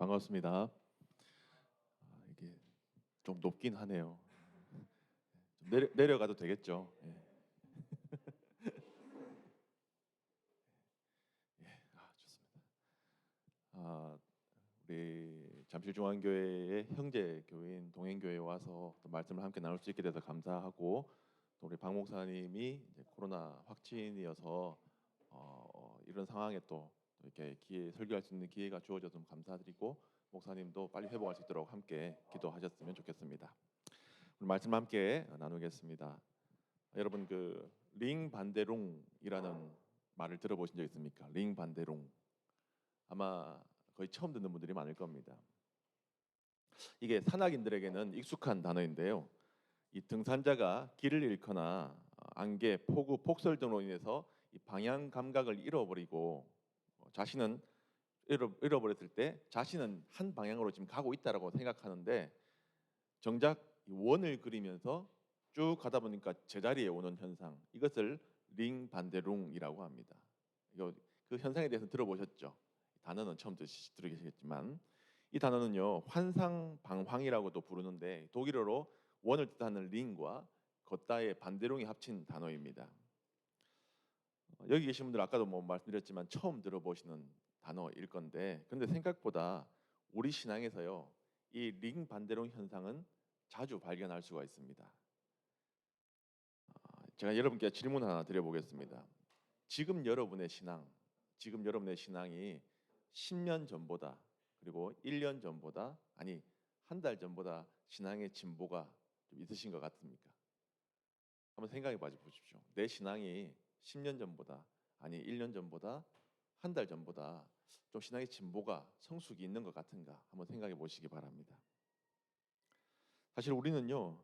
반갑습니다. 이게 좀 높긴 하네요. 좀 내려가도 되겠죠? 예. 예. 좋습니다. 아, 우리 잠실중앙교회의 형제 교회인 동행교회에 와서 또 말씀을 함께 나눌 수 있게 돼서 감사하고, 또 우리 박 목사님이 이제 코로나 확진이어서 이런 상황에 또 이렇게 설교할 수 있는 기회가 주어져서 감사드리고, 목사님도 빨리 회복할 수 있도록 함께 기도하셨으면 좋겠습니다. 오늘 말씀 함께 나누겠습니다. 여러분, 그 링 반대롱이라는 말을 들어보신 적 있습니까? 링 반대롱. 아마 거의 처음 듣는 분들이 많을 겁니다. 이게 산악인들에게는 익숙한 단어인데요. 이 등산자가 길을 잃거나 안개, 폭우, 폭설 등으로 인해서 이 방향 감각을 잃어버리고 자신은 잃어버렸을 때 자신은 한 방향으로 지금 가고 있다라고 생각하는데, 정작 원을 그리면서 쭉 가다 보니까 제자리에 오는 현상, 이것을 링 반대룽이라고 합니다. 이거 그 현상에 대해서 들어보셨죠? 단어는 처음 들으시겠지만, 이 단어는요 환상방황이라고도 부르는데, 독일어로 원을 뜻하는 링과 걷다의 반대룽이 합친 단어입니다. 여기 계신 분들 아까도 뭐 말씀드렸지만 처음 들어보시는 단어일 건데, 그런데 생각보다 우리 신앙에서요 이 링 반대룽 현상은 자주 발견할 수가 있습니다. 제가 여러분께 질문 하나 드려보겠습니다. 지금 여러분의 신앙이 10년 전보다, 그리고 1년 전보다, 아니 한 달 전보다 신앙의 진보가 좀 있으신 것 같습니까? 한번 생각해 봐 보십시오. 내 신앙이 10년 전보다, 아니 1년 전보다, 한 달 전보다 좀 신앙의 진보가, 성숙이 있는 것 같은가 한번 생각해 보시기 바랍니다. 사실 우리는요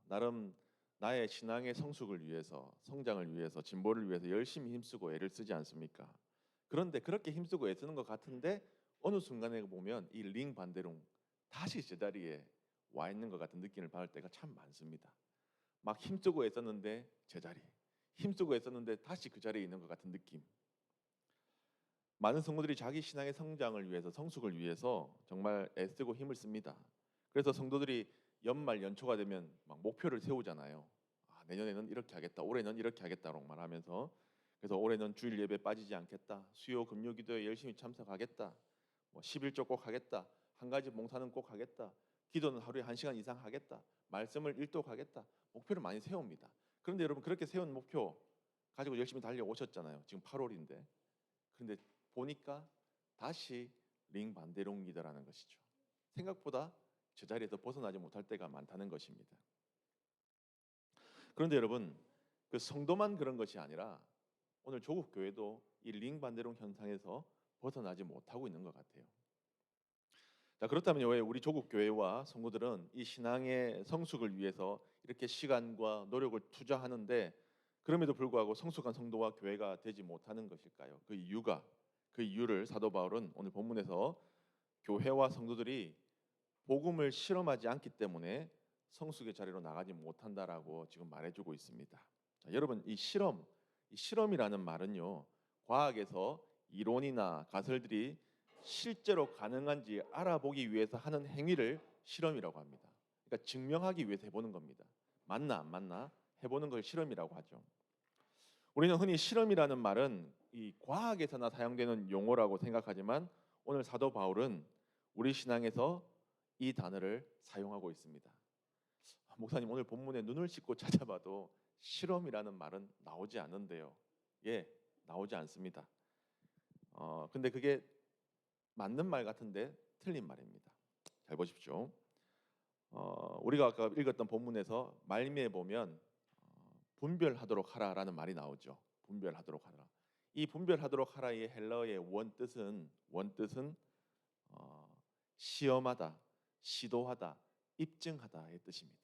나름 나의 신앙의 성숙을 위해서, 성장을 위해서, 진보를 위해서 열심히 힘쓰고 애를 쓰지 않습니까? 그런데 그렇게 힘쓰고 애쓰는 것 같은데 어느 순간에 보면 이 링 반대로 다시 제자리에 와 있는 것 같은 느낌을 받을 때가 참 많습니다. 막 힘쓰고 애썼는데 제자리, 힘쓰고 애썼는데 다시 그 자리에 있는 것 같은 느낌. 많은 성도들이 자기 신앙의 성장을 위해서, 성숙을 위해서 정말 애쓰고 힘을 씁니다. 그래서 성도들이 연말 연초가 되면 막 목표를 세우잖아요. 내년에는 이렇게 하겠다, 올해는 이렇게 하겠다라고 말하면서, 그래서 올해는 주일 예배 빠지지 않겠다, 수요 금요 기도에 열심히 참석하겠다, 뭐 11조 꼭 하겠다, 한 가지 봉사는 꼭 하겠다, 기도는 하루에 1시간 이상 하겠다, 말씀을 일독하겠다, 목표를 많이 세웁니다. 그런데 여러분, 그렇게 세운 목표 가지고 열심히 달려오셨잖아요. 지금 8월인데. 그런데 보니까 다시 링 반대롱이다라는 것이죠. 생각보다 제자리에서 벗어나지 못할 때가 많다는 것입니다. 그런데 여러분, 그 성도만 그런 것이 아니라 오늘 조국 교회도 이 링 반대롱 현상에서 벗어나지 못하고 있는 것 같아요. 자, 그렇다면 왜 우리 조국 교회와 성도들은 이 신앙의 성숙을 위해서 이렇게 시간과 노력을 투자하는데, 그럼에도 불구하고 성숙한 성도와 교회가 되지 못하는 것일까요? 그 이유를 사도 바울은 오늘 본문에서 교회와 성도들이 복음을 실험하지 않기 때문에 성숙의 자리로 나가지 못한다라고 지금 말해주고 있습니다. 자, 여러분, 이 실험이라는 말은요 과학에서 이론이나 가설들이 실제로 가능한지 알아보기 위해서 하는 행위를 실험이라고 합니다. 그러니까 증명하기 위해서 해보는 겁니다. 맞나 안 맞나 해보는 걸 실험이라고 하죠. 우리는 흔히 실험이라는 말은 이 과학에서나 사용되는 용어라고 생각하지만, 오늘 사도 바울은 우리 신앙에서 이 단어를 사용하고 있습니다. 목사님, 오늘 본문에 눈을 씻고 찾아봐도 실험이라는 말은 나오지 않는데요. 예, 나오지 않습니다. 근데 그게 맞는 말 같은데 틀린 말입니다. 잘 보십시오. 우리가 아까 읽었던 본문에서 말미에 보면 분별하도록 하라라는 말이 나오죠. 분별하도록 하라. 이 분별하도록 하라의 헬라어의 원뜻은 시험하다, 시도하다, 입증하다의 뜻입니다.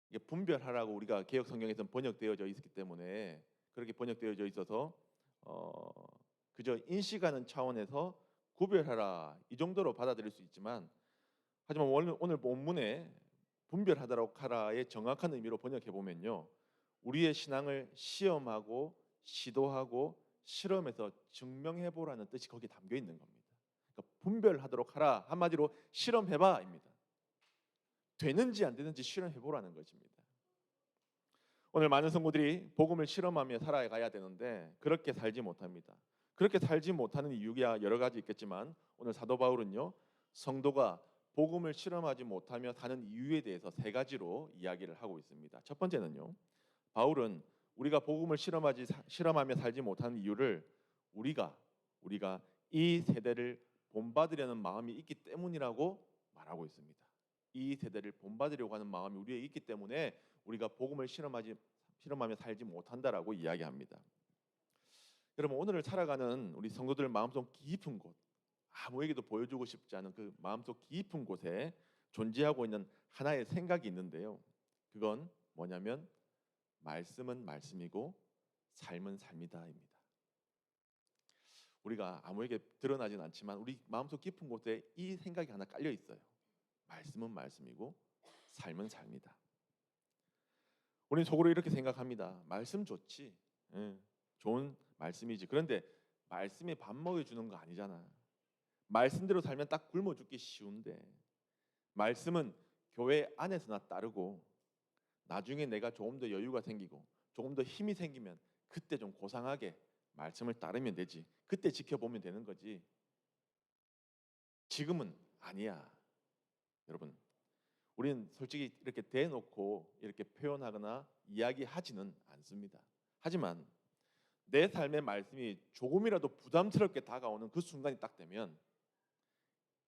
이게 분별하라고 우리가 개역 성경에서는 번역되어져 있기 때문에, 그렇게 번역되어져 있어서 그저 인식하는 차원에서 구별하라 이 정도로 받아들일 수 있지만, 하지만 오늘 본문에 분별하도록 하라의 정확한 의미로 번역해 보면요, 우리의 신앙을 시험하고 시도하고 실험해서 증명해 보라는 뜻이 거기 담겨 있는 겁니다. 그러니까 분별하도록 하라. 한마디로 실험해봐입니다. 되는지 안 되는지 실험해보라는 것입니다. 오늘 많은 성도들이 복음을 실험하며 살아가야 되는데 그렇게 살지 못합니다. 그렇게 살지 못하는 이유가 여러 가지 있겠지만 오늘 사도 바울은요, 성도가 복음을 실험하지 못하며 사는 이유에 대해서 세 가지로 이야기를 하고 있습니다. 첫 번째는요, 바울은 우리가 복음을 실험하며 살지 못하는 이유를 우리가 이 세대를 본받으려는 마음이 있기 때문이라고 말하고 있습니다. 이 세대를 본받으려고 하는 마음이 우리에 있기 때문에 우리가 복음을 실험하며 살지 못한다라고 이야기합니다. 여러분, 오늘을 살아가는 우리 성도들 마음속 깊은 곳, 아무에게도 보여주고 싶지 않은 그 마음속 깊은 곳에 존재하고 있는 하나의 생각이 있는데요. 그건 뭐냐면 말씀은 말씀이고 삶은 삶이다입니다. 우리가 아무에게 드러나진 않지만 우리 마음속 깊은 곳에 이 생각이 하나 깔려 있어요. 말씀은 말씀이고 삶은 삶이다. 우리는 속으로 이렇게 생각합니다. 말씀 좋지. 좋은 말씀이지. 그런데 말씀에 밥 먹여주는 거 아니잖아. 말씀대로 살면 딱 굶어 죽기 쉬운데 말씀은 교회 안에서나 따르고 나중에 내가 조금 더 여유가 생기고 조금 더 힘이 생기면 그때 좀 고상하게 말씀을 따르면 되지. 그때 지켜보면 되는 거지. 지금은 아니야. 여러분, 우리는 솔직히 이렇게 대놓고 이렇게 표현하거나 이야기하지는 않습니다. 하지만 내 삶의 말씀이 조금이라도 부담스럽게 다가오는 그 순간이 딱 되면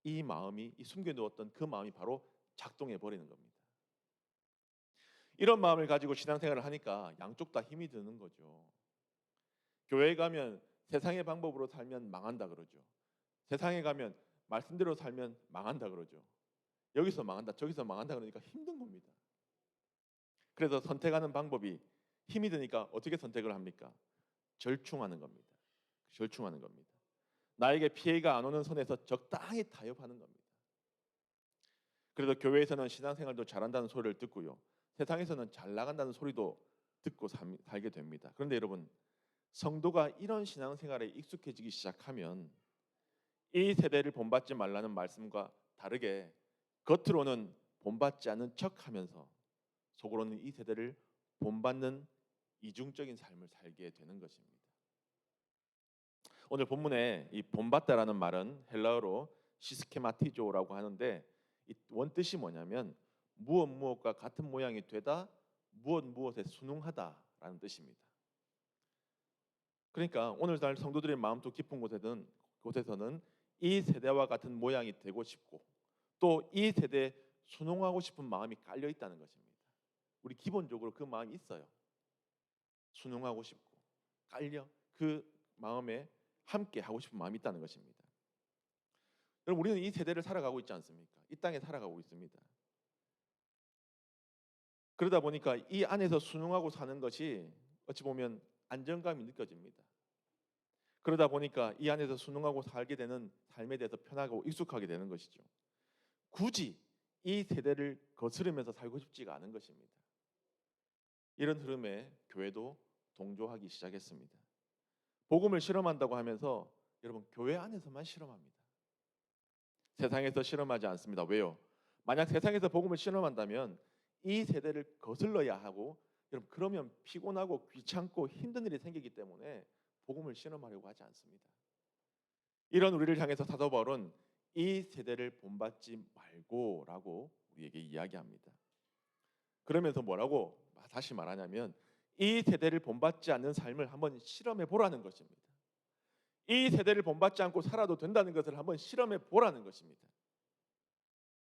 이 마음이, 이 숨겨두었던 그 마음이 바로 작동해 버리는 겁니다. 이런 마음을 가지고 신앙생활을 하니까 양쪽 다 힘이 드는 거죠. 교회에 가면 세상의 방법으로 살면 망한다 그러죠. 세상에 가면 말씀대로 살면 망한다 그러죠. 여기서 망한다, 저기서 망한다 그러니까 힘든 겁니다. 그래서 선택하는 방법이 힘이 드니까 어떻게 선택을 합니까? 절충하는 겁니다. 절충하는 겁니다. 나에게 피해가 안 오는 선에서 적당히 타협하는 겁니다. 그래서 교회에서는 신앙생활도 잘한다는 소리를 듣고요. 세상에서는 잘 나간다는 소리도 듣고 살게 됩니다. 그런데 여러분, 성도가 이런 신앙생활에 익숙해지기 시작하면 이 세대를 본받지 말라는 말씀과 다르게 겉으로는 본받지 않는 척하면서 속으로는 이 세대를 본받는 이중적인 삶을 살게 되는 것입니다. 오늘 본문에 이 본받다라는 말은 헬라어로 시스케마티조라고 하는데 이 원뜻이 뭐냐면 무엇과 같은 모양이 되다, 무엇에 순응하다라는 뜻입니다. 그러니까 오늘날 성도들의 마음속 깊은 곳에서는 이 세대와 같은 모양이 되고 싶고 또 이 세대에 순응하고 싶은 마음이 깔려 있다는 것입니다. 우리 기본적으로 그 마음이 있어요. 순응하고 싶고 깔려 그 마음에 함께 하고 싶은 마음이 있다는 것입니다. 여러분, 우리는 이 세대를 살아가고 있지 않습니까? 이 땅에 살아가고 있습니다. 그러다 보니까 이 안에서 순응하고 사는 것이 어찌 보면 안정감이 느껴집니다. 그러다 보니까 이 안에서 순응하고 살게 되는 삶에 대해서 편하고 익숙하게 되는 것이죠. 굳이 이 세대를 거스르면서 살고 싶지가 않은 것입니다. 이런 흐름에 교회도 동조하기 시작했습니다. 복음을 실험한다고 하면서 여러분, 교회 안에서만 실험합니다. 세상에서 실험하지 않습니다. 왜요? 만약 세상에서 복음을 실험한다면 이 세대를 거슬러야 하고 여러분, 그러면 피곤하고 귀찮고 힘든 일이 생기기 때문에 복음을 실험하려고 하지 않습니다. 이런 우리를 향해서 사도 바울은 이 세대를 본받지 말고라고 우리에게 이야기합니다. 그러면서 뭐라고 다시 말하냐면 이 세대를 본받지 않는 삶을 한번 실험해 보라는 것입니다. 이 세대를 본받지 않고 살아도 된다는 것을 한번 실험해 보라는 것입니다.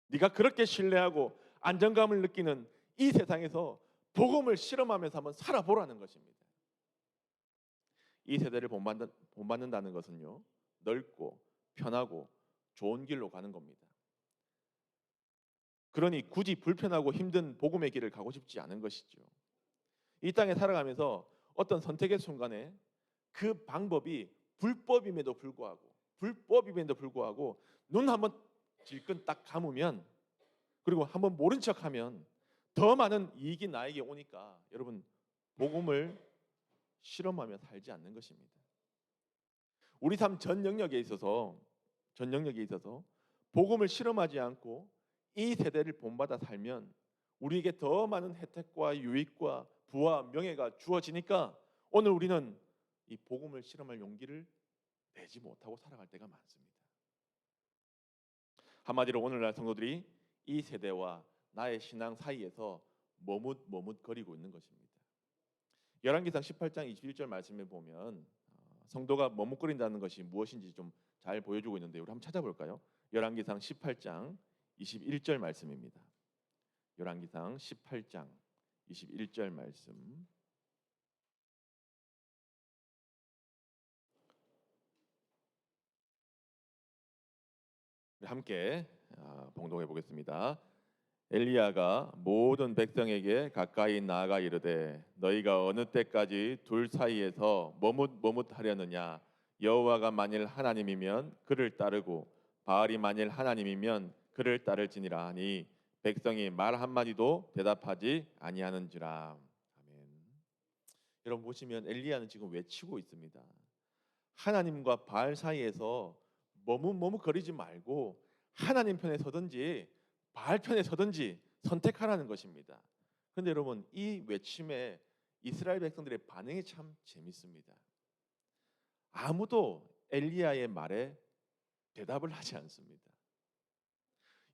네가 그렇게 신뢰하고 안정감을 느끼는 이 세상에서 복음을 실험하면서 한번 살아보라는 것입니다. 이 세대를 본받는다는 것은요, 넓고 편하고 좋은 길로 가는 겁니다. 그러니 굳이 불편하고 힘든 복음의 길을 가고 싶지 않은 것이죠. 이 땅에 살아가면서 어떤 선택의 순간에 그 방법이 불법임에도 불구하고 눈 한번 질끈 딱 감으면 그리고 한번 모른 척하면 더 많은 이익이 나에게 오니까 여러분, 복음을 실험하며 살지 않는 것입니다. 우리 삶 전 영역에 있어서 전 영역에 있어서 복음을 실험하지 않고 이 세대를 본받아 살면 우리에게 더 많은 혜택과 유익과 부와 명예가 주어지니까 오늘 우리는 이 복음을 실험할 용기를 내지 못하고 살아갈 때가 많습니다. 한마디로 오늘날 성도들이 이 세대와 나의 신앙 사이에서 머뭇거리고 있는 것입니다. 열왕기상 18장 21절 말씀에 보면 성도가 머뭇거린다는 것이 무엇인지 좀 잘 보여주고 있는데 우리 한번 찾아볼까요? 열왕기상 18장 21절 말씀입니다. 열왕기상 18장 21절 말씀. 함께 봉독해 보겠습니다. 엘리야가 모든 백성에게 가까이 나아가 이르되 너희가 어느 때까지 둘 사이에서 머뭇하려느냐. 여호와가 만일 하나님이면 그를 따르고 바알이 만일 하나님이면 그를 따를지니라 하니 백성이 말 한마디도 대답하지 아니하는지라. 아멘. 여러분 보시면 엘리야는 지금 외치고 있습니다. 하나님과 바알 사이에서 머뭇거리지 말고 하나님 편에 서든지 바알 편에 서든지 선택하라는 것입니다. 그런데 여러분 이 외침에 이스라엘 백성들의 반응이 참 재밌습니다. 아무도 엘리야의 말에 대답을 하지 않습니다.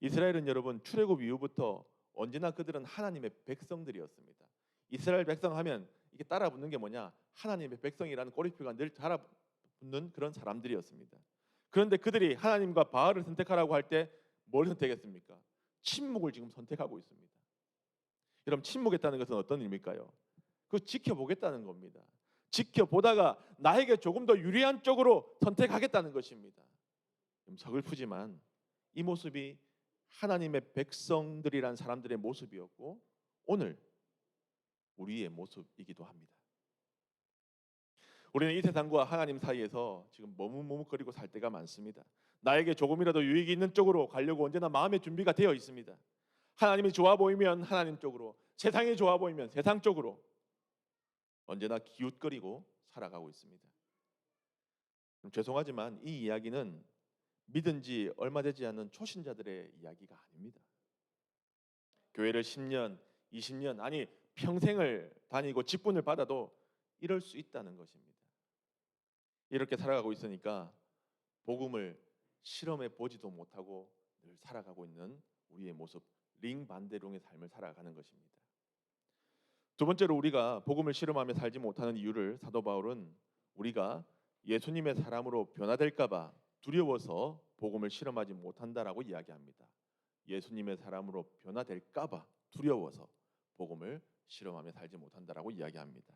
이스라엘은 여러분 출애굽 이후부터 언제나 그들은 하나님의 백성들이었습니다. 이스라엘 백성 하면 이게 따라붙는 게 뭐냐? 하나님의 백성이라는 꼬리표가 늘 달아붙는 그런 사람들이었습니다. 그런데 그들이 하나님과 바알을 선택하라고 할 때 뭘 선택했습니까? 침묵을 지금 선택하고 있습니다. 여러분 침묵했다는 것은 어떤 의미일까요? 그 지켜보겠다는 겁니다. 지켜보다가 나에게 조금 더 유리한 쪽으로 선택하겠다는 것입니다. 좀 서글프지만 이 모습이 하나님의 백성들이란 사람들의 모습이었고 오늘 우리의 모습이기도 합니다. 우리는 이 세상과 하나님 사이에서 지금 머뭇거리고 살 때가 많습니다. 나에게 조금이라도 유익이 있는 쪽으로 가려고 언제나 마음의 준비가 되어 있습니다. 하나님이 좋아 보이면 하나님 쪽으로, 세상이 좋아 보이면 세상 쪽으로 언제나 기웃거리고 살아가고 있습니다. 죄송하지만 이 이야기는 믿은 지 얼마 되지 않은 초신자들의 이야기가 아닙니다. 교회를 10년, 20년 아니 평생을 다니고 직분을 받아도 이럴 수 있다는 것입니다. 이렇게 살아가고 있으니까 복음을 실험해 보지도 못하고 늘 살아가고 있는 우리의 모습, 링반대롱의 삶을 살아가는 것입니다. 두 번째로 우리가 복음을 실험하며 살지 못하는 이유를 사도 바울은 우리가 예수님의 사람으로 변화될까 봐 두려워서 복음을 실험하지 못한다라고 이야기합니다. 예수님의 사람으로 변화될까 봐 두려워서 복음을 실험하며 살지 못한다라고 이야기합니다.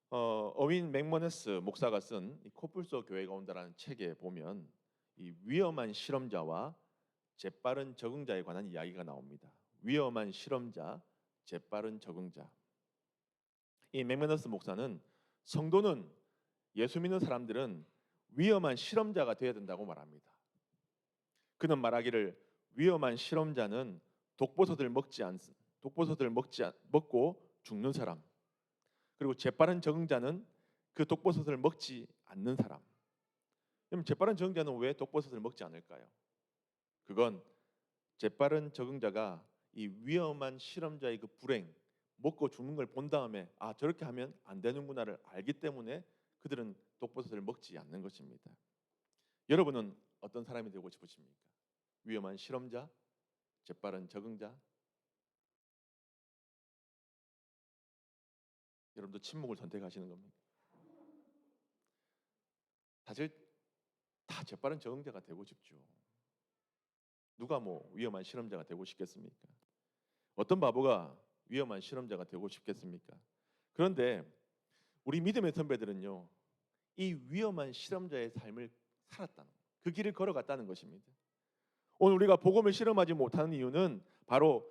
어윈 맥머너스 목사가 쓴 코뿔소 교회가 온다라는 책에 보면 이 위험한 실험자와 재빠른 적응자에 관한 이야기가 나옵니다. 위험한 실험자, 재빠른 적응자. 이 맥머너스 목사는 성도는 예수 믿는 사람들은 위험한 실험자가 되어야 된다고 말합니다. 그는 말하기를 위험한 실험자는 독버섯을 먹고 죽는 사람. 그리고 재빠른 적응자는 그 독버섯을 먹지 않는 사람. 그럼 재빠른 적응자는 왜 독버섯을 먹지 않을까요? 그건 재빠른 적응자가 이 위험한 실험자의 그 불행, 먹고 죽는 걸 본 다음에 아 저렇게 하면 안 되는구나를 알기 때문에 그들은 독버섯을 먹지 않는 것입니다. 여러분은 어떤 사람이 되고 싶으십니까? 위험한 실험자, 재빠른 적응자? 여러분도 침묵을 선택하시는 겁니까? 사실 다 재빠른 적응자가 되고 싶죠. 누가 뭐 위험한 실험자가 되고 싶겠습니까? 어떤 바보가 위험한 실험자가 되고 싶겠습니까? 그런데 우리 믿음의 선배들은요, 이 위험한 실험자의 삶을 살았다는 그 길을 걸어갔다는 것입니다. 오늘 우리가 복음을 실험하지 못하는 이유는 바로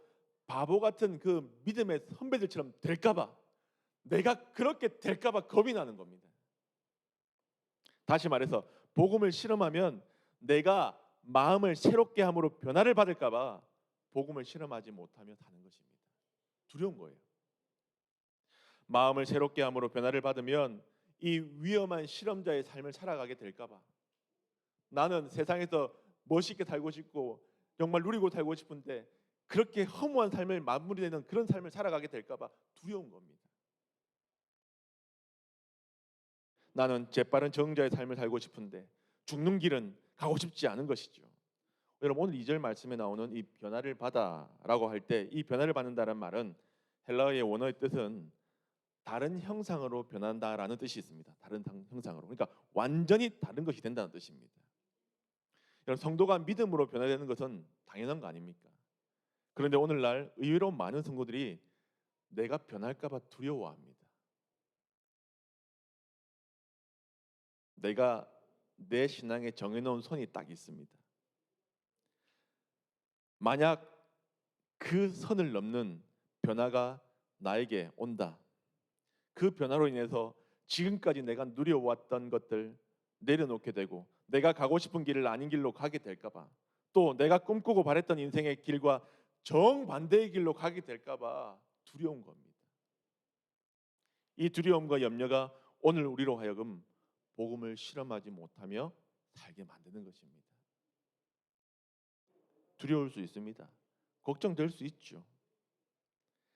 바보 같은 그 믿음의 선배들처럼 될까봐, 내가 그렇게 될까봐 겁이 나는 겁니다. 다시 말해서 복음을 실험하면 내가 마음을 새롭게 함으로 변화를 받을까봐 복음을 실험하지 못하며 사는 것입니다. 두려운 거예요. 마음을 새롭게 함으로 변화를 받으면 이 위험한 실험자의 삶을 살아가게 될까봐 나는 세상에서 멋있게 살고 싶고 정말 누리고 살고 싶은데 그렇게 허무한 삶을 마무리되는 그런 삶을 살아가게 될까 봐 두려운 겁니다. 나는 재빠른 정자의 삶을 살고 싶은데 죽는 길은 가고 싶지 않은 것이죠. 여러분 오늘 2절 말씀에 나오는 이 변화를 받아라고 할 때 이 변화를 받는다는 말은 헬라어의 원어의 뜻은 다른 형상으로 변한다라는 뜻이 있습니다. 다른 형상으로. 그러니까 완전히 다른 것이 된다는 뜻입니다. 여러분 성도가 믿음으로 변화되는 것은 당연한 거 아닙니까? 그런데 오늘날 의외로 많은 성도들이 내가 변할까 봐 두려워합니다. 내가 내 신앙에 정해놓은 선이 딱 있습니다. 만약 그 선을 넘는 변화가 나에게 온다. 그 변화로 인해서 지금까지 내가 누려왔던 것들 내려놓게 되고 내가 가고 싶은 길을 아닌 길로 가게 될까 봐 또 내가 꿈꾸고 바랬던 인생의 길과 정반대의 길로 가게 될까 봐 두려운 겁니다. 이 두려움과 염려가 오늘 우리로 하여금 복음을 실험하지 못하며 살게 만드는 것입니다. 두려울 수 있습니다. 걱정될 수 있죠.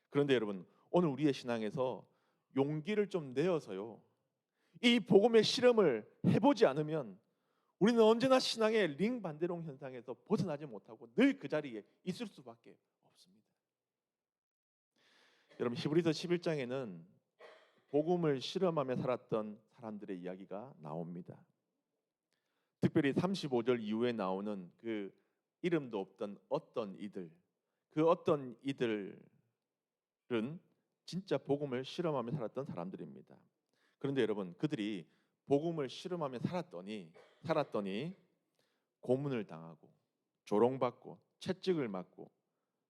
그런데 여러분 오늘 우리의 신앙에서 용기를 좀 내어서요. 이 복음의 실험을 해보지 않으면 우리는 언제나 신앙의 링 반대론 현상에서 벗어나지 못하고 늘 그 자리에 있을 수밖에 없습니다. 여러분 히브리서 11장에는 복음을 실험하며 살았던 사람들의 이야기가 나옵니다. 특별히 35절 이후에 나오는 그 이름도 없던 어떤 이들, 그 어떤 이들은 진짜 복음을 실험하며 살았던 사람들입니다. 그런데 여러분 그들이 복음을 실험하며 살았더니 고문을 당하고 조롱받고 채찍을 맞고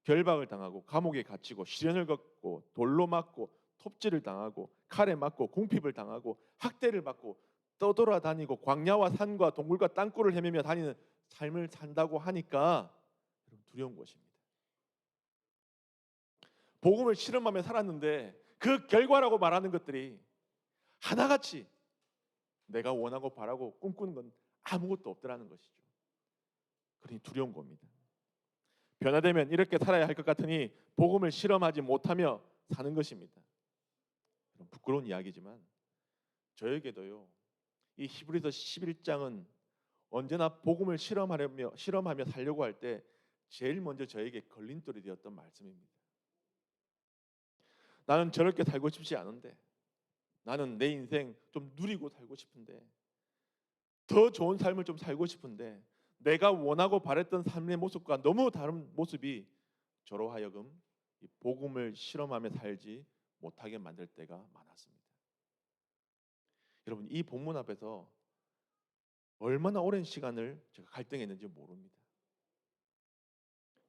결박을 당하고 감옥에 갇히고 시련을 겪고 돌로 맞고 톱질을 당하고 칼에 맞고 궁핍을 당하고 학대를 받고 떠돌아다니고 광야와 산과 동굴과 땅굴을 헤매며 다니는 삶을 산다고 하니까 두려운 것입니다. 복음을 실험하며 살았는데 그 결과라고 말하는 것들이 하나같이 내가 원하고 바라고 꿈꾸는 건 아무것도 없더라는 것이죠. 그러니 두려운 겁니다. 변화되면 이렇게 살아야 할 것 같으니 복음을 실험하지 못하며 사는 것입니다. 부끄러운 이야기지만 저에게도요. 이 히브리서 11장은 언제나 복음을 실험하며 살려고 할 때 제일 먼저 저에게 걸림돌이 되었던 말씀입니다. 나는 저렇게 살고 싶지 않은데 나는 내 인생 좀 누리고 살고 싶은데 더 좋은 삶을 좀 살고 싶은데 내가 원하고 바랬던 삶의 모습과 너무 다른 모습이 저로 하여금 이 복음을 실험하며 살지 못하게 만들 때가 많았습니다. 여러분 이 본문 앞에서 얼마나 오랜 시간을 제가 갈등했는지 모릅니다.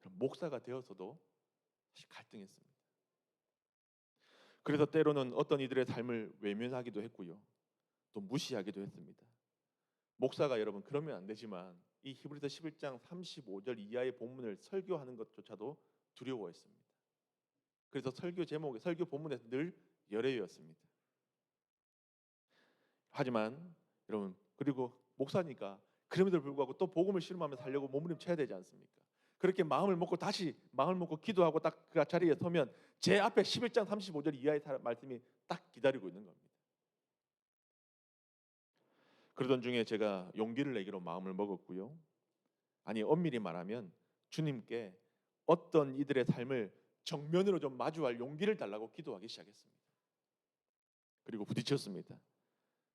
목사가 되어서도 사실 갈등했습니다. 그래서 때로는 어떤 이들의 삶을 외면하기도 했고요. 또 무시하기도 했습니다. 목사가 여러분 그러면 안 되지만 이 히브리서 11장 35절 이하의 본문을 설교하는 것조차도 두려워했습니다. 그래서 설교 본문에서 늘 열애였습니다. 하지만 여러분 그리고 목사니까 그럼에도 불구하고 또 복음을 실험하며 살려고 몸부림쳐야 되지 않습니까? 그렇게 마음을 먹고 기도하고 딱 그 자리에 서면 제 앞에 11장 35절 이하의 말씀이 딱 기다리고 있는 겁니다. 그러던 중에 제가 용기를 내기로 마음을 먹었고요. 아니 엄밀히 말하면 주님께 어떤 이들의 삶을 정면으로 좀 마주할 용기를 달라고 기도하기 시작했습니다. 그리고 부딪혔습니다.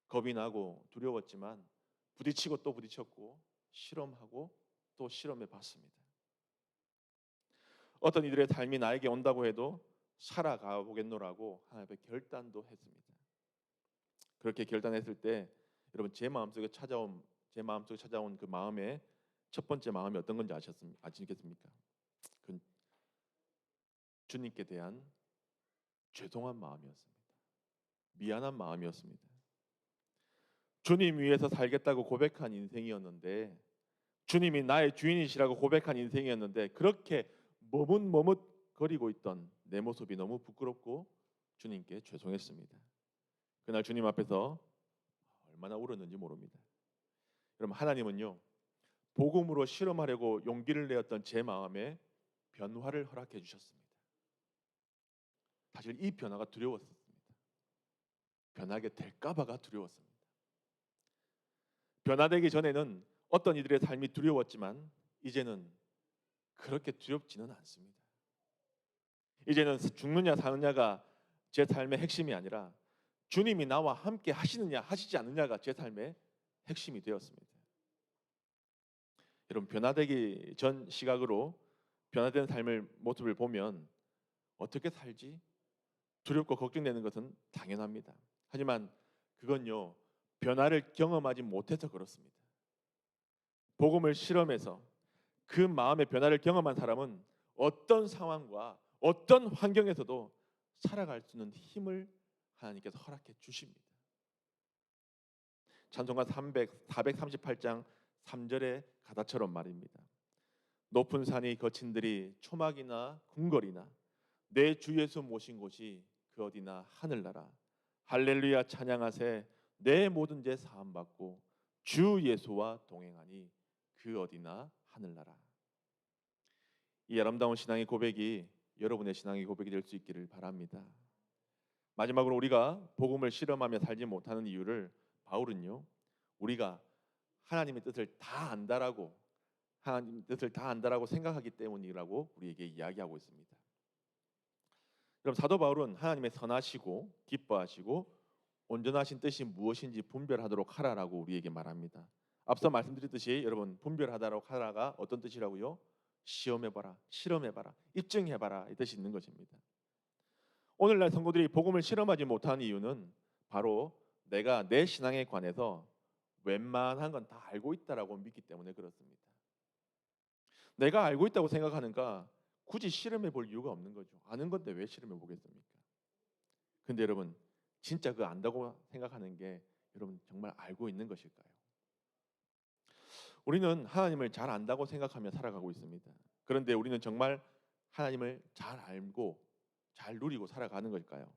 겁이 나고 두려웠지만 부딪히고 또 부딪혔고 실험하고 또 실험해 봤습니다. 어떤 이들의 삶이 나에게 온다고 해도 살아가 보겠노라고 하나님 앞에 결단도 했습니다. 그렇게 결단했을 때 여러분 제 마음속에 찾아온 그 마음의 첫 번째 마음이 어떤 건지 아시겠습니까? 그 주님께 대한 죄송한 마음이었습니다. 미안한 마음이었습니다. 주님 위해서 살겠다고 고백한 인생이었는데 주님이 나의 주인이시라고 고백한 인생이었는데 그렇게 머뭇거리고 있던 내 모습이 너무 부끄럽고 주님께 죄송했습니다. 그날 주님 앞에서 얼마나 울었는지 모릅니다. 여러분 하나님은요 복음으로 실험하려고 용기를 내었던 제 마음에 변화를 허락해 주셨습니다. 사실 이 변화가 두려웠습니다. 변하게 될까 봐가 두려웠습니다. 변화되기 전에는 어떤 이들의 삶이 두려웠지만 이제는 그렇게 두렵지는 않습니다. 이제는 죽느냐 사느냐가 제 삶의 핵심이 아니라 주님이 나와 함께 하시느냐 하시지 않느냐가 제 삶의 핵심이 되었습니다. 여러분, 변화되기 전 시각으로 변화된 삶의 모습을 보면 어떻게 살지? 두렵고 걱정되는 것은 당연합니다. 하지만 그건요, 변화를 경험하지 못해서 그렇습니다. 복음을 실험해서 그 마음의 변화를 경험한 사람은 어떤 상황과 어떤 환경에서도 살아갈 수 있는 힘을 하나님께서 허락해 주십니다. 찬송가 438장 3절의 가사처럼 말입니다. 높은 산이 거친들이 초막이나 궁궐이나 내 주 예수 모신 곳이 그 어디나 하늘나라. 할렐루야 찬양하세. 내 모든 죄 사함 받고 주 예수와 동행하니 그 어디나 하늘나라. 이 아름다운 신앙의 고백이 여러분의 신앙의 고백이 될 수 있기를 바랍니다. 마지막으로 우리가 복음을 실험하며 살지 못하는 이유를 바울은요, 우리가 하나님의 뜻을 다 안다라고 생각하기 때문이라고 우리에게 이야기하고 있습니다. 그럼 사도 바울은 하나님의 선하시고 기뻐하시고 온전하신 뜻이 무엇인지 분별하도록 하라라고 우리에게 말합니다. 앞서 말씀드렸듯이 여러분, 분별하도록 하라가 어떤 뜻이라고요? 시험해봐라, 실험해봐라, 입증해봐라, 이 뜻이 있는 것입니다. 오늘날 성도들이 복음을 실험하지 못하는 이유는 바로 내가 내 신앙에 관해서 웬만한 건 다 알고 있다라고 믿기 때문에 그렇습니다. 내가 알고 있다고 생각하는가 굳이 실험해 볼 이유가 없는 거죠. 아는 건데 왜 실험해 보겠습니까? 근데 여러분, 진짜 그 안다고 생각하는 게 여러분 정말 알고 있는 것일까요? 우리는 하나님을 잘 안다고 생각하며 살아가고 있습니다. 그런데 우리는 정말 하나님을 잘 알고 잘 누리고 살아가는 걸까요?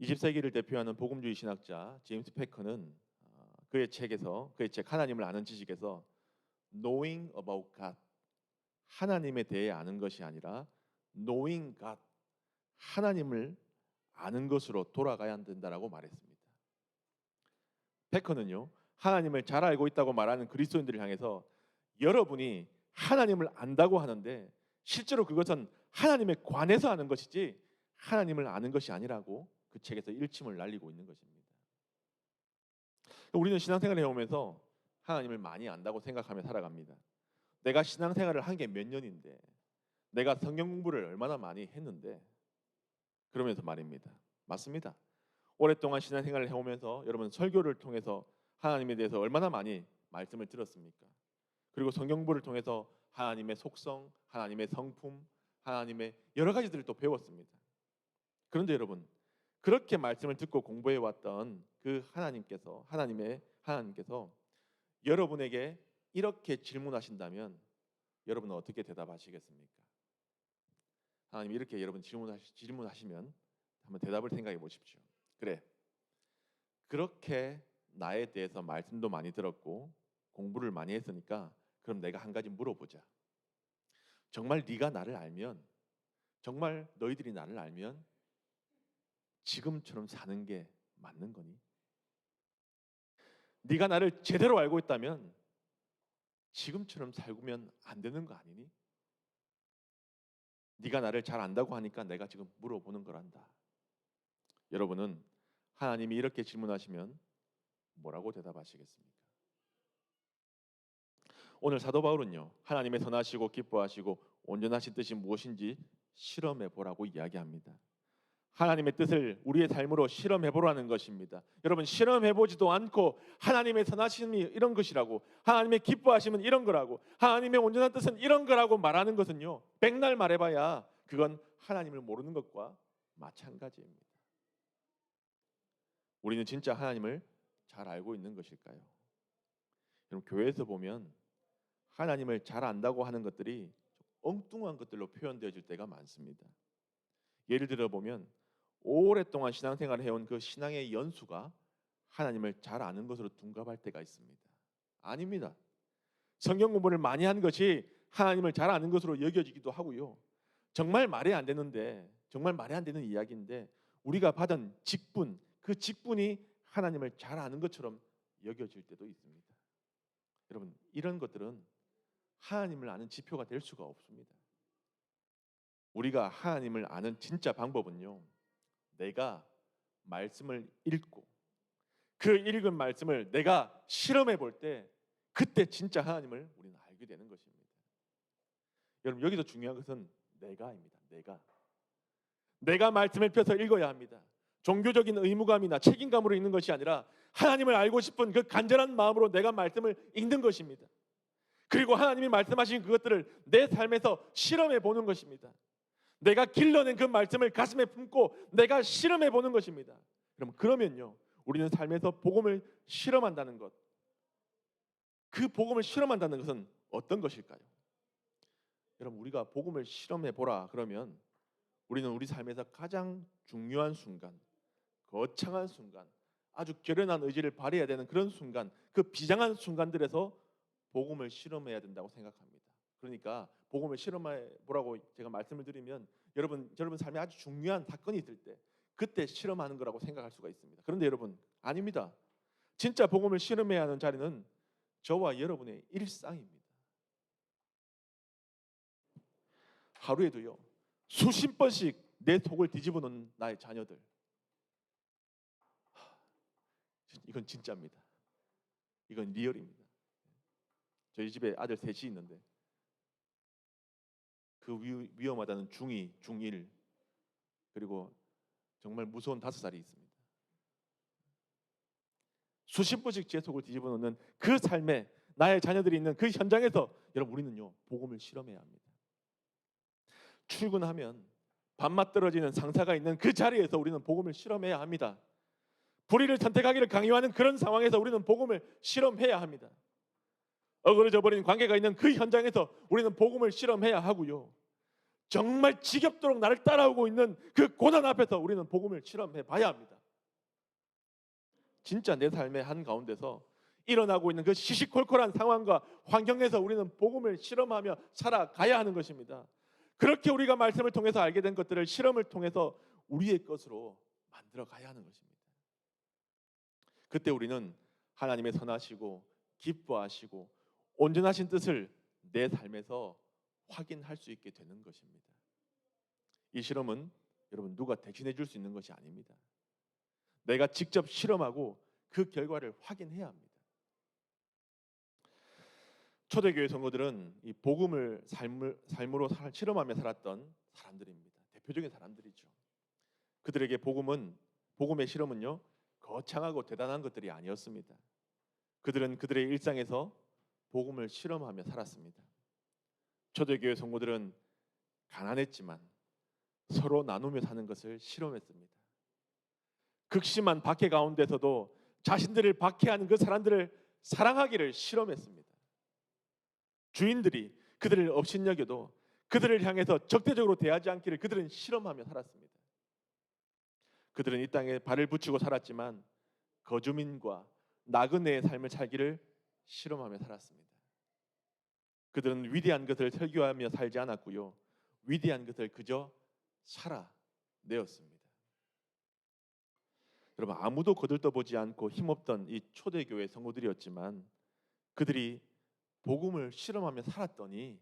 20세기를 대표하는 복음주의 신학자 제임스 패커는 그의 책 하나님을 아는 지식에서 knowing about God, 하나님에 대해 아는 것이 아니라 knowing God, 하나님을 아는 것으로 돌아가야 된다라고 말했습니다. 패커는요, 하나님을 잘 알고 있다고 말하는 그리스도인들을 향해서 여러분이 하나님을 안다고 하는데 실제로 그것은 하나님에 관해서 아는 것이지 하나님을 아는 것이 아니라고 그 책에서 일침을 날리고 있는 것입니다. 우리는 신앙생활을 해오면서 하나님을 많이 안다고 생각하며 살아갑니다. 내가 신앙생활을 한 게 몇 년인데, 내가 성경 공부를 얼마나 많이 했는데, 그러면서 말입니다. 맞습니다. 오랫동안 신앙생활을 해오면서 여러분 설교를 통해서 하나님에 대해서 얼마나 많이 말씀을 들었습니까? 그리고 성경 공부를 통해서 하나님의 속성, 하나님의 성품, 하나님의 여러 가지들을 또 배웠습니다. 그런데 여러분, 그렇게 말씀을 듣고 공부해 왔던 그 하나님께서 여러분에게 이렇게 질문하신다면 여러분은 어떻게 대답하시겠습니까? 하나님 이렇게 여러분 질문하시면 한번 대답을 생각해 보십시오. 그래, 그렇게 나에 대해서 말씀도 많이 들었고 공부를 많이 했으니까 그럼 내가 한 가지 물어보자. 정말 네가 나를 알면, 정말 너희들이 나를 알면 지금처럼 사는 게 맞는 거니? 네가 나를 제대로 알고 있다면 지금처럼 살면 안 되는 거 아니니? 네가 나를 잘 안다고 하니까 내가 지금 물어보는 거란다. 여러분은 하나님이 이렇게 질문하시면 뭐라고 대답하시겠습니까? 오늘 사도 바울은요, 하나님의 선하시고 기뻐하시고 온전하신 뜻이 무엇인지 실험해 보라고 이야기합니다. 하나님의 뜻을 우리의 삶으로 실험해 보라는 것입니다. 여러분, 실험해 보지도 않고 하나님의 선하심이 이런 것이라고, 하나님의 기뻐하심은 이런 거라고, 하나님의 온전한 뜻은 이런 거라고 말하는 것은요, 백날 말해봐야 그건 하나님을 모르는 것과 마찬가지입니다. 우리는 진짜 하나님을 잘 알고 있는 것일까요? 여러분, 교회에서 보면 하나님을 잘 안다고 하는 것들이 엉뚱한 것들로 표현되어질 때가 많습니다. 예를 들어 보면 오랫동안 신앙생활을 해온 그 신앙의 연수가 하나님을 잘 아는 것으로 둔갑할 때가 있습니다. 아닙니다. 성경 공부를 많이 한 것이 하나님을 잘 아는 것으로 여겨지기도 하고요. 정말 말이 안 되는데, 정말 말이 안 되는 이야기인데 우리가 받은 직분, 그 직분이 하나님을 잘 아는 것처럼 여겨질 때도 있습니다. 여러분, 이런 것들은 하나님을 아는 지표가 될 수가 없습니다. 우리가 하나님을 아는 진짜 방법은요, 내가 말씀을 읽고 그 읽은 말씀을 내가 실험해 볼 때 그때 진짜 하나님을 우리는 알게 되는 것입니다. 여러분, 여기서 중요한 것은 내가입니다. 내가 말씀을 펴서 읽어야 합니다. 종교적인 의무감이나 책임감으로 읽는 것이 아니라 하나님을 알고 싶은 그 간절한 마음으로 내가 말씀을 읽는 것입니다. 그리고 하나님이 말씀하신 그것들을 내 삶에서 실험해 보는 것입니다. 내가 길러낸 그 말씀을 가슴에 품고 내가 실험해 보는 것입니다. 그러면요, 우리는 삶에서 복음을 실험한다는 것, 그 복음을 실험한다는 것은 어떤 것일까요? 여러분, 우리가 복음을 실험해 보라 그러면 우리는 우리 삶에서 가장 중요한 순간, 거창한 순간, 아주 결연한 의지를 발휘해야 되는 그런 순간, 그 비장한 순간들에서 복음을 실험해야 된다고 생각합니다. 그러니까 복음을 실험해 보라고 제가 말씀을 드리면 여러분 삶에 아주 중요한 사건이 있을 때 그때 실험하는 거라고 생각할 수가 있습니다. 그런데 여러분, 아닙니다. 진짜 복음을 실험해야 하는 자리는 저와 여러분의 일상입니다. 하루에도요, 수십 번씩 내 속을 뒤집어 놓는 나의 자녀들, 이건 진짜입니다. 이건 리얼입니다. 저희 집에 아들 셋이 있는데 그 위험하다는 중2, 중1, 그리고 정말 무서운 5살이 있습니다. 수십 번씩 제 속을 뒤집어 놓는 그 삶에 나의 자녀들이 있는 그 현장에서 여러분, 우리는요, 복음을 실험해야 합니다. 출근하면 밥맛 떨어지는 상사가 있는 그 자리에서 우리는 복음을 실험해야 합니다. 불의를 선택하기를 강요하는 그런 상황에서 우리는 복음을 실험해야 합니다. 어그러져 버린 관계가 있는 그 현장에서 우리는 복음을 실험해야 하고요. 정말 지겹도록 나를 따라오고 있는 그 고난 앞에서 우리는 복음을 실험해 봐야 합니다. 진짜 내 삶의 한가운데서 일어나고 있는 그 시시콜콜한 상황과 환경에서 우리는 복음을 실험하며 살아가야 하는 것입니다. 그렇게 우리가 말씀을 통해서 알게 된 것들을 실험을 통해서 우리의 것으로 만들어 가야 하는 것입니다. 그때 우리는 하나님의 선하시고 기뻐하시고 온전하신 뜻을 내 삶에서 확인할 수 있게 되는 것입니다. 이 실험은 여러분, 누가 대신해 줄 수 있는 것이 아닙니다. 내가 직접 실험하고 그 결과를 확인해야 합니다. 초대교회 성도들은 이 복음을 삶으로 실험하며 살았던 사람들입니다. 대표적인 사람들이죠. 그들에게 복음의 실험은요, 거창하고 대단한 것들이 아니었습니다. 그들은 그들의 일상에서 복음을 실험하며 살았습니다. 초대교회 성도들은 가난했지만 서로 나누며 사는 것을 실험했습니다. 극심한 박해 가운데서도 자신들을 박해하는 그 사람들을 사랑하기를 실험했습니다. 주인들이 그들을 업신여겨도 그들을 향해서 적대적으로 대하지 않기를 그들은 실험하며 살았습니다. 그들은 이 땅에 발을 붙이고 살았지만 거주민과 나그네의 삶을 살기를 실험하며 살았습니다. 그들은 위대한 것을 설교하며 살지 않았고요, 위대한 것을 그저 살아내었습니다. 여러분, 아무도 거들떠보지 않고 힘없던 이 초대교회 성도들이었지만 그들이 복음을 실험하며 살았더니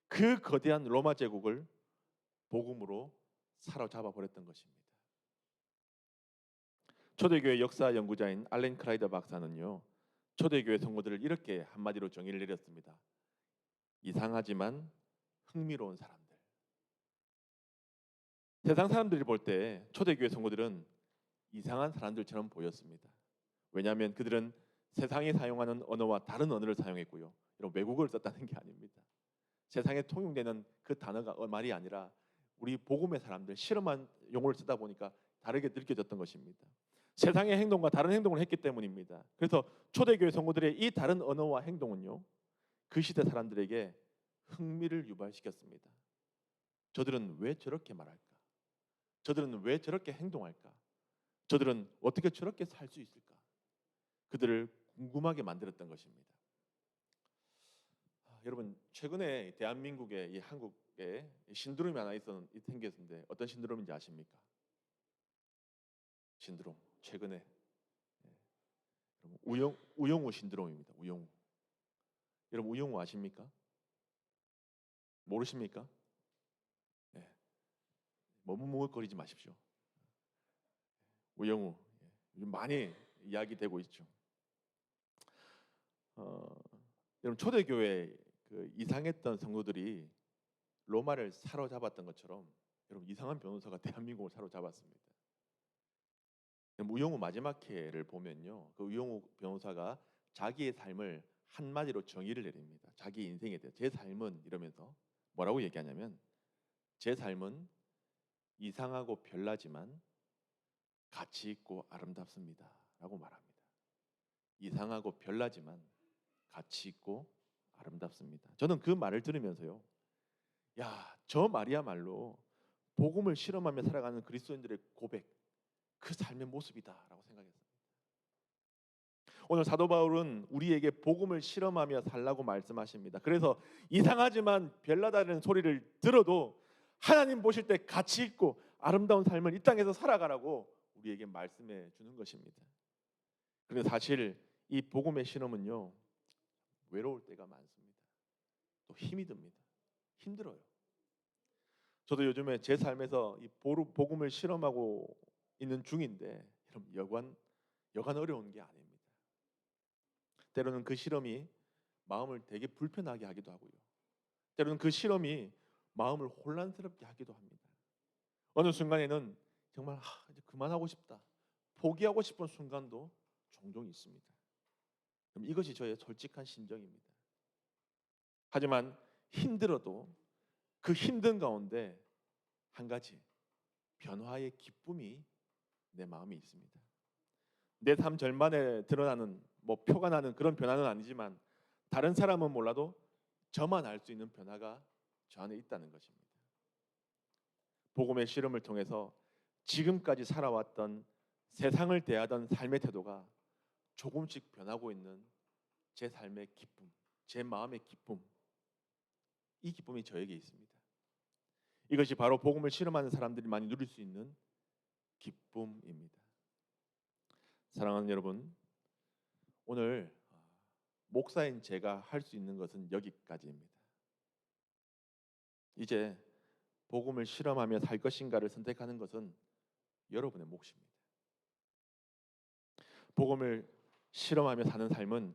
그 거대한 로마 제국을 복음으로 사로잡아 버렸던 것입니다. 초대교회 역사 연구자인 알렌 크라이더 박사는요, 초대교회 성도들을 이렇게 한마디로 정의를 내렸습니다. 이상하지만 흥미로운 사람들. 세상 사람들이 볼 때 초대교회 성도들은 이상한 사람들처럼 보였습니다. 왜냐하면 그들은 세상이 사용하는 언어와 다른 언어를 사용했고요, 이런 외국어를 썼다는 게 아닙니다. 세상에 통용되는 그 단어가 말이 아니라 우리 복음의 사람들 실험한 용어를 쓰다 보니까 다르게 느껴졌던 것입니다. 세상의 행동과 다른 행동을 했기 때문입니다. 그래서 초대교회 성도들의 이 다른 언어와 행동은요, 그 시대 사람들에게 흥미를 유발시켰습니다. 저들은 왜 저렇게 말할까? 저들은 왜 저렇게 행동할까? 저들은 어떻게 저렇게 살 수 있을까? 그들을 궁금하게 만들었던 것입니다. 여러분 최근에 대한민국의 이 한국에 신드롬이 하나 생겼는데 어떤 신드롬인지 아십니까? 신드롬 최근에 우영우 신드롬입니다. 우영우. 여러분 우영우 아십니까? 모르십니까? 네. 머뭇머뭇거리지 마십시오. 우영우 요즘 많이 이야기되고 있죠. 여러분 초대교회 그 이상했던 성도들이 로마를 사로잡았던 것처럼 여러분 이상한 변호사가 대한민국을 사로잡았습니다. 우영우 마지막 회를 보면요, 그 우영우 변호사가 자기의 삶을 한마디로 정의를 내립니다. 자기 인생에 대해 제 삶은 이러면서 뭐라고 얘기하냐면 제 삶은 이상하고 별나지만 가치 있고 아름답습니다라고 말합니다. 이상하고 별나지만 가치 있고 아름답습니다. 저는 그 말을 들으면서요, 야, 저 말이야말로 복음을 실험하며 살아가는 그리스도인들의 고백, 그 삶의 모습이다라고 생각했습니다. 오늘 사도 바울은 우리에게 복음을 실험하며 살라고 말씀하십니다. 그래서 이상하지만 별나다는 소리를 들어도 하나님 보실 때 가치 있고 아름다운 삶을 이 땅에서 살아가라고 우리에게 말씀해 주는 것입니다. 그런데 사실 이 복음의 실험은요, 외로울 때가 많습니다. 또 힘이 듭니다. 힘들어요. 저도 요즘에 제 삶에서 이 복음을 실험하고 있는 중인데 여러분 여간 어려운 게 아닙니다. 때로는 그 실험이 마음을 되게 불편하게 하기도 하고요. 때로는 그 실험이 마음을 혼란스럽게 하기도 합니다. 어느 순간에는 정말 이제 그만하고 싶다, 포기하고 싶은 순간도 종종 있습니다. 그럼 이것이 저의 솔직한 심정입니다. 하지만 힘들어도 그 힘든 가운데 한 가지 변화의 기쁨이 내 마음에 있습니다. 내 삶 절반에 드러나는 표가 나는 그런 변화는 아니지만 다른 사람은 몰라도 저만 알 수 있는 변화가 저 안에 있다는 것입니다. 복음의 실험을 통해서 지금까지 살아왔던 세상을 대하던 삶의 태도가 조금씩 변하고 있는 제 삶의 기쁨, 제 마음의 기쁨, 이 기쁨이 저에게 있습니다. 이것이 바로 복음을 실험하는 사람들이 많이 누릴 수 있는 기쁨입니다. 사랑하는 여러분, 오늘 목사인 제가 할 수 있는 것은 여기까지입니다. 이제 복음을 실험하며 살 것인가를 선택하는 것은 여러분의 몫입니다. 복음을 실험하며 사는 삶은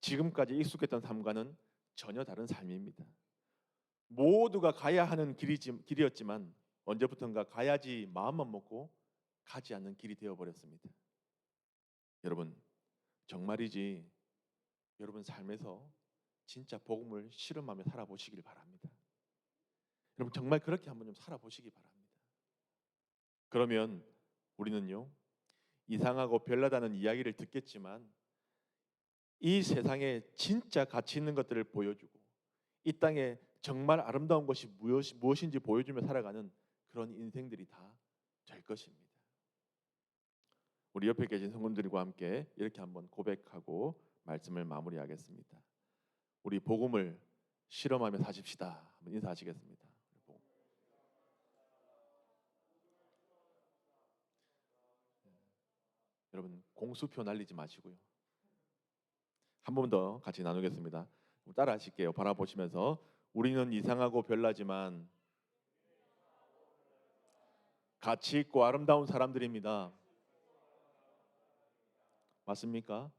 지금까지 익숙했던 삶과는 전혀 다른 삶입니다. 모두가 가야 하는 길이었지만 언제부턴가 가야지 마음만 먹고 가지 않는 길이 되어버렸습니다. 여러분, 정말이지 여러분 삶에서 진짜 복음을 실험하며 살아보시길 바랍니다. 여러분 정말 그렇게 한번 좀 살아보시기 바랍니다. 그러면 우리는요, 이상하고 별나다는 이야기를 듣겠지만 이 세상에 진짜 가치 있는 것들을 보여주고 이 땅에 정말 아름다운 것이 무엇인지 보여주며 살아가는 그런 인생들이 다 될 것입니다. 우리 옆에 계신 성도들과 함께 이렇게 한번 고백하고 말씀을 마무리하겠습니다. 우리 복음을 실험하며 사십시다. 한번 인사하시겠습니다. 여러분 공수표 날리지 마시고요. 한 번 더 같이 나누겠습니다. 따라 하실게요. 바라보시면서 우리는 이상하고 별나지만 가치 있고 아름다운 사람들입니다. 맞습니까?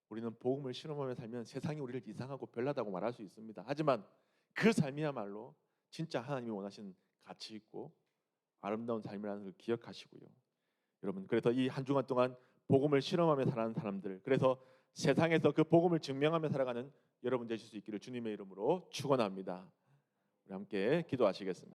우리는 복음을 실험하며 살면 세상이 우리를 이상하고 별나다고 말할 수 있습니다. 하지만 그 삶이야말로 진짜 하나님이 원하시는 가치 있고 아름다운 삶이라는 걸 기억하시고요. 여러분 그래서 이 한 주간 동안 복음을 실험하며 살아가는 사람들, 그래서 세상에서 그 복음을 증명하며 살아가는 여러분 되실 수 있기를 주님의 이름으로 축원합니다. 우리 함께 기도하시겠습니다.